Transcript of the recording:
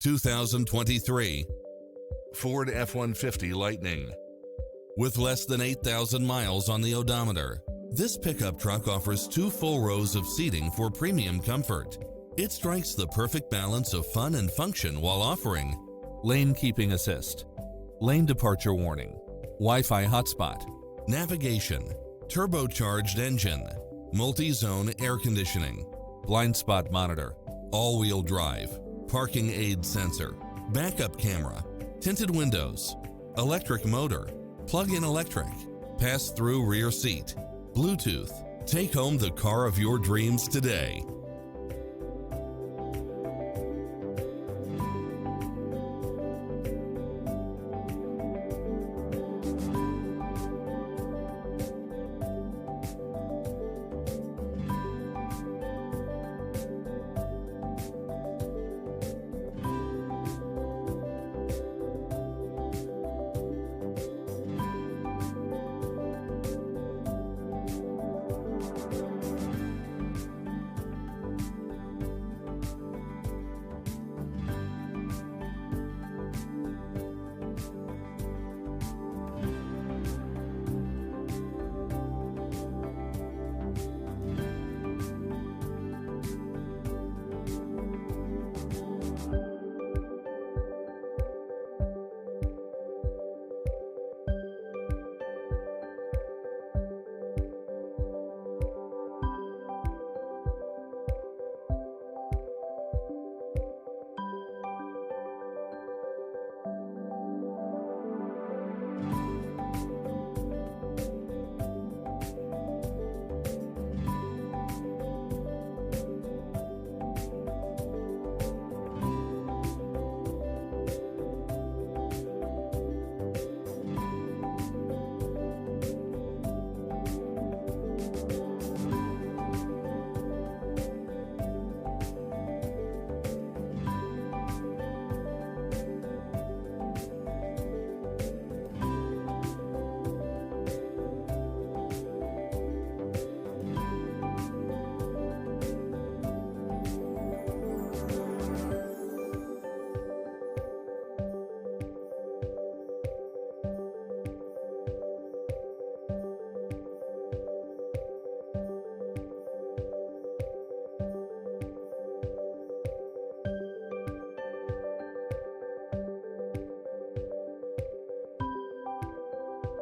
2023 Ford F-150 Lightning. With less than 8,000 miles on the odometer, this pickup truck offers 2 full rows of seating for premium comfort. It strikes the perfect balance of fun and function while offering lane keeping assist, lane departure warning, Wi-Fi hotspot, navigation, turbocharged engine, multi-zone air conditioning, blind spot monitor, all-wheel drive, parking aid sensor, backup camera, tinted windows, electric motor, plug-in electric, pass-through rear seat, Bluetooth. Take home the car of your dreams today.